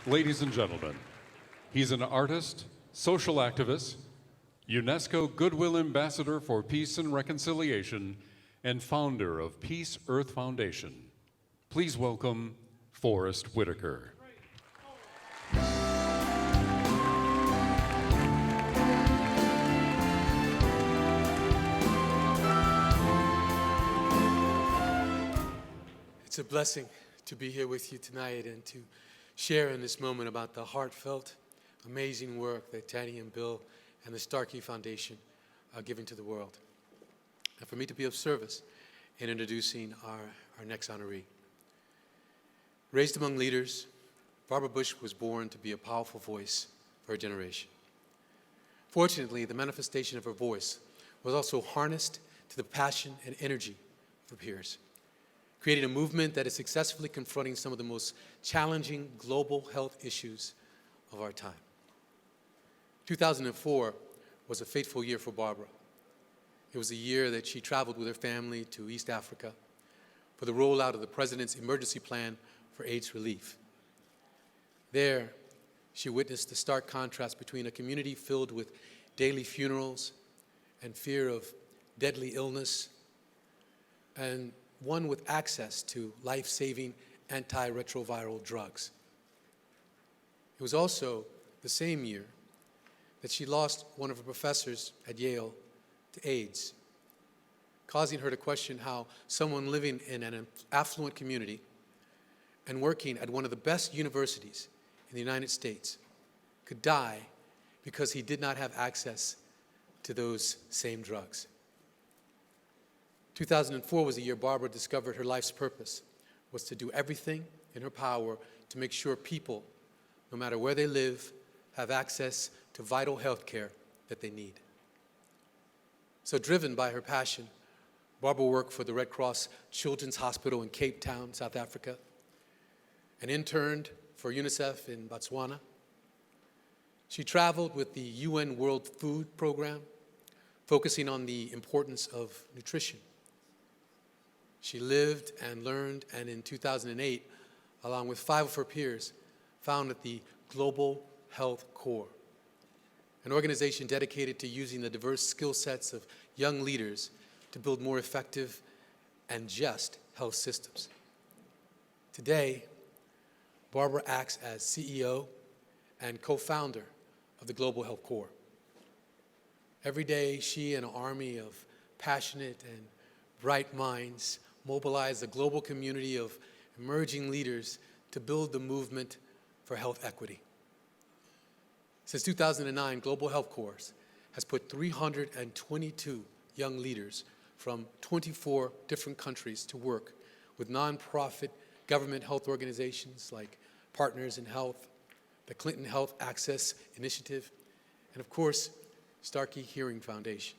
Ladies and gentlemen, he's an artist, social activist, UNESCO Goodwill Ambassador for Peace and Reconciliation, and founder of Peace Earth Foundation. Please welcome Forrest Whitaker. It's a blessing to be here with you tonight and to share in this moment about the heartfelt, amazing work that Tani and Bill and the Starkey Foundation are giving to the world. And for me to be of service in introducing our next honoree. Raised among leaders, Barbara Bush was born to be a powerful voice for her generation. Fortunately, the manifestation of her voice was also harnessed to the passion and energy of her peers, creating a movement that is successfully confronting some of the most challenging global health issues of our time. 2004 was a fateful year for Barbara. It was a year that she traveled with her family to East Africa for the rollout of the President's emergency plan for AIDS relief. There, she witnessed the stark contrast between a community filled with daily funerals and fear of deadly illness, and one with access to life-saving antiretroviral drugs. It was also the same year that she lost one of her professors at Yale to AIDS, causing her to question how someone living in an affluent community and working at one of the best universities in the United States could die because he did not have access to those same drugs. 2004 was the year Barbara discovered her life's purpose was to do everything in her power to make sure people, no matter where they live, have access to vital health care that they need. So driven by her passion, Barbara worked for the Red Cross Children's Hospital in Cape Town, South Africa, and interned for UNICEF in Botswana. She traveled with the UN World Food Program, focusing on the importance of nutrition. She lived and learned, and in 2008, along with 5 of her peers, founded the Global Health Corps, an organization dedicated to using the diverse skill sets of young leaders to build more effective and just health systems. Today, Barbara acts as CEO and co-founder of the Global Health Corps. Every day, she and an army of passionate and bright minds mobilize a global community of emerging leaders to build the movement for health equity. Since 2009, Global Health Corps has put 322 young leaders from 24 different countries to work with nonprofit government health organizations like Partners in Health, the Clinton Health Access Initiative, and of course, Starkey Hearing Foundation.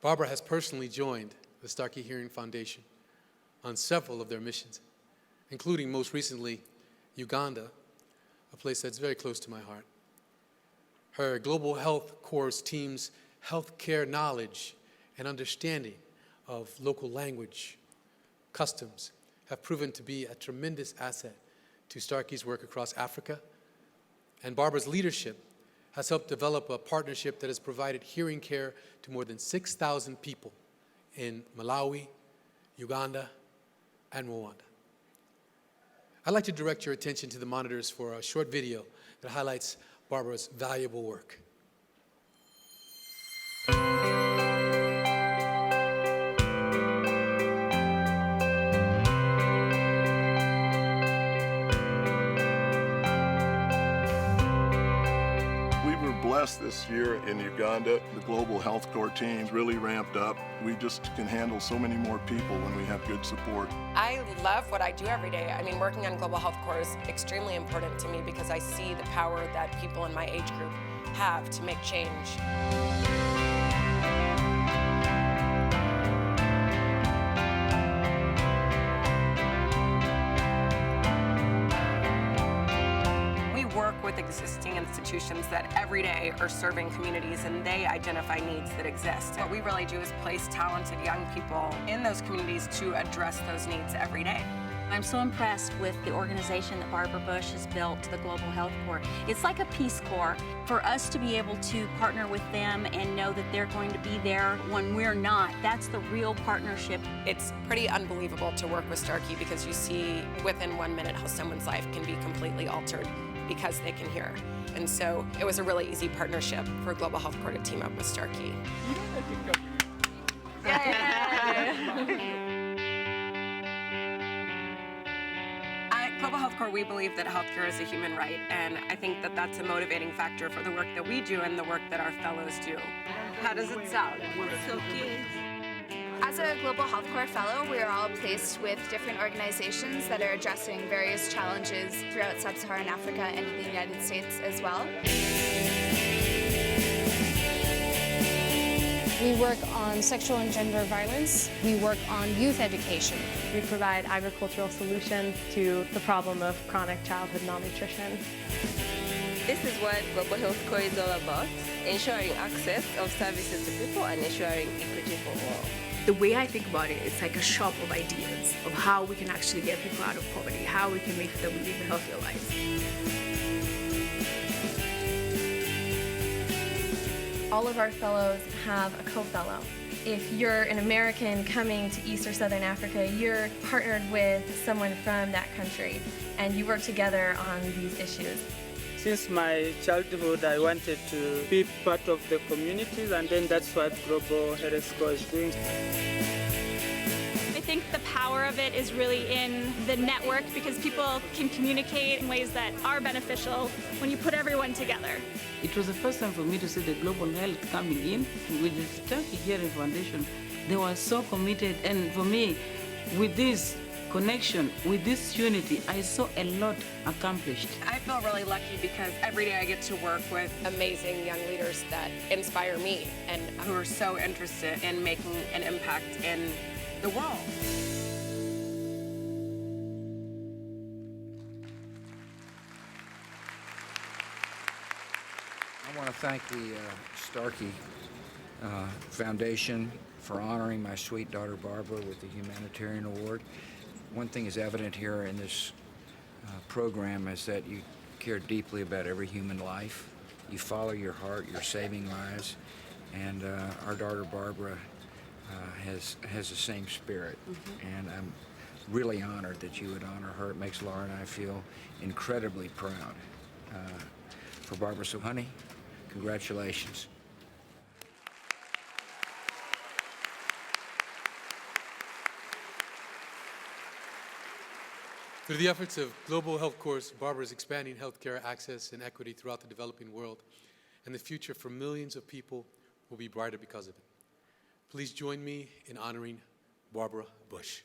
Barbara has personally joined the Starkey Hearing Foundation on several of their missions, including most recently Uganda, a place that's very close to my heart. Her Global Health Corps team's healthcare knowledge and understanding of local language, customs, have proven to be a tremendous asset to Starkey's work across Africa. And Barbara's leadership has helped develop a partnership that has provided hearing care to more than 6,000 people in Malawi, Uganda, and Rwanda. I'd like to direct your attention to the monitors for a short video that highlights Barbara's valuable work. This year in Uganda, the Global Health Corps team really ramped up. We just can handle so many more people when we have good support. I love what I do every day. I mean, working on Global Health Corps is extremely important to me because I see the power that people in my age group have to make change. With existing institutions that every day are serving communities and they identify needs that exist. What we really do is place talented young people in those communities to address those needs every day. I'm so impressed with the organization that Barbara Bush has built, the Global Health Corps. It's like a Peace Corps. For us to be able to partner with them and know that they're going to be there when we're not, that's the real partnership. It's pretty unbelievable to work with Starkey because you see within 1 minute how someone's life can be completely altered because they can hear. And so it was a really easy partnership for Global Health Corps to team up with Starkey. At Global Health Corps, we believe that healthcare is a human right, and I think that that's a motivating factor for the work that we do and the work that our fellows do. How does it sound? So cute. As a Global Health Corps Fellow, we are all placed with different organizations that are addressing various challenges throughout Sub-Saharan Africa and in the United States as well. We work on sexual and gender violence. We work on youth education. We provide agricultural solutions to the problem of chronic childhood malnutrition. This is what Global Health Corps is all about, ensuring access of services to people and ensuring equity for all. The way I think about it, it's like a shop of ideas of how we can actually get people out of poverty, how we can make them live healthier lives. All of our fellows have a co-fellow. If you're an American coming to East or Southern Africa, you're partnered with someone from that country, and you work together on these issues. Since my childhood, I wanted to be part of the communities, and then that's what Global Health Corps is doing. I think the power of it is really in the network because people can communicate in ways that are beneficial when you put everyone together. It was the first time for me to see the Global Health coming in with the Starkey Hearing Foundation. They were so committed, and for me, with this connection, with this unity, I saw a lot accomplished. I feel really lucky because every day I get to work with amazing young leaders that inspire me and who are so interested in making an impact in the world. I want to thank the Starkey Foundation for honoring my sweet daughter Barbara with the Humanitarian Award. One thing is evident here in this program is that you care deeply about every human life. You follow your heart, you're saving lives, and our daughter Barbara has the same spirit. And I'm really honored that you would honor her. It makes Laura and I feel incredibly proud for Barbara. So honey, congratulations. Through the efforts of Global Health Corps, Barbara is expanding healthcare access and equity throughout the developing world, and the future for millions of people will be brighter because of it. Please join me in honoring Barbara Bush.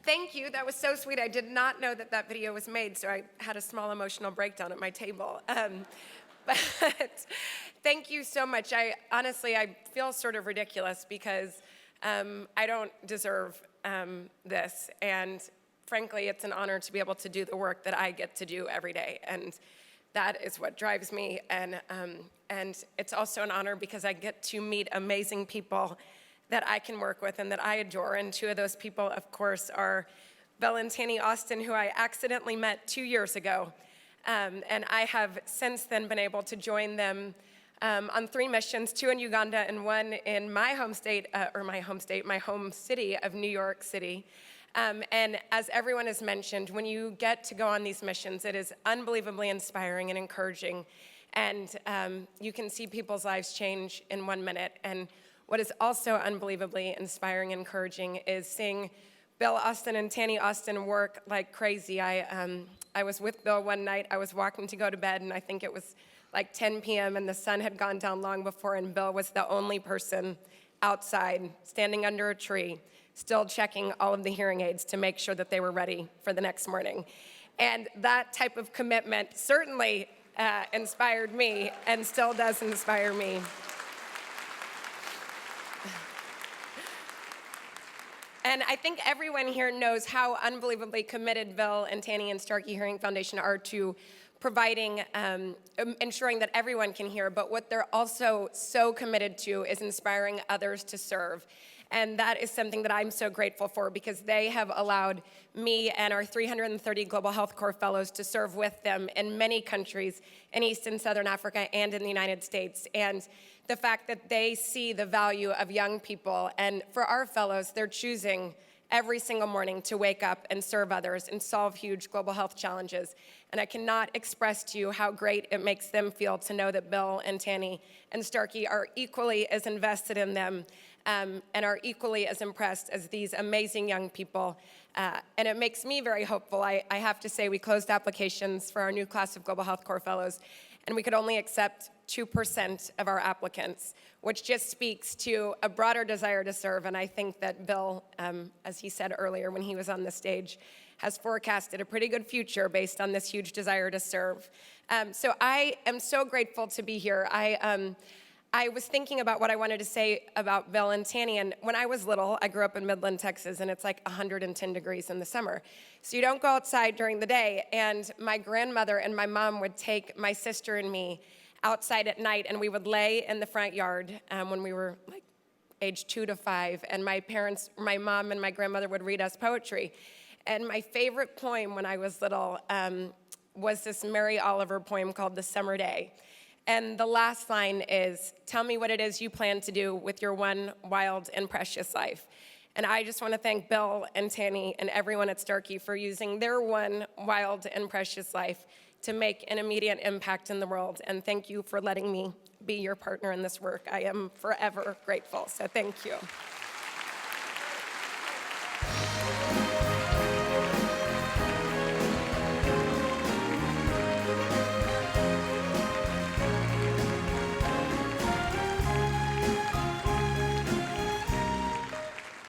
Thank you. That was so sweet. I did not know that that video was made, so I had a small emotional breakdown at my table. But thank you so much. Honestly, I feel sort of ridiculous because I don't deserve this. And frankly, it's an honor to be able to do the work that I get to do every day. And that is what drives me. And it's also an honor because I get to meet amazing people that I can work with and that I adore. And two of those people, of course, are Bill and Tanny Austin, who I accidentally met 2 years ago. And I have since then been able to join them on 3 missions, 2 in Uganda and 1 in my home state, my home city of New York City. And as everyone has mentioned, when you get to go on these missions, it is unbelievably inspiring and encouraging. And you can see people's lives change in 1 minute. And what is also unbelievably inspiring and encouraging is seeing Bill Austin and Tanny Austin work like crazy. I I was with Bill one night. I was walking to go to bed, and I think it was like 10 p.m., and the sun had gone down long before, and Bill was the only person outside, standing under a tree, still checking all of the hearing aids to make sure that they were ready for the next morning. And that type of commitment certainly inspired me and still does inspire me. And I think everyone here knows how unbelievably committed Bill and Tanny and Starkey Hearing Foundation are to providing, ensuring that everyone can hear, but what they're also so committed to is inspiring others to serve. And that is something that I'm so grateful for, because they have allowed me and our 330 Global Health Corps fellows to serve with them in many countries in East and Southern Africa and in the United States. And the fact that they see the value of young people, and for our fellows, they're choosing every single morning to wake up and serve others and solve huge global health challenges. And I cannot express to you how great it makes them feel to know that Bill and Tanny and Starkey are equally as invested in them and are equally as impressed as these amazing young people. And it makes me very hopeful. I have to say, we closed applications for our new class of Global Health Corps fellows, and we could only accept 2% of our applicants, which just speaks to a broader desire to serve. And I think that Bill, as he said earlier when he was on the stage, has forecasted a pretty good future based on this huge desire to serve. So I am so grateful to be here. I was thinking about what I wanted to say about Bill and Tanny, and when I was little, I grew up in Midland, Texas, and it's like 110 degrees in the summer. So you don't go outside during the day, and my grandmother and my mom would take my sister and me outside at night, and we would lay in the front yard when we were like age 2 to 5, and my parents, my mom and my grandmother would read us poetry. And my favorite poem when I was little was this Mary Oliver poem called The Summer Day. And the last line is, tell me what it is you plan to do with your one wild and precious life. And I just want to thank Bill and Tanny and everyone at Starkey for using their one wild and precious life to make an immediate impact in the world. And thank you for letting me be your partner in this work. I am forever grateful, so thank you.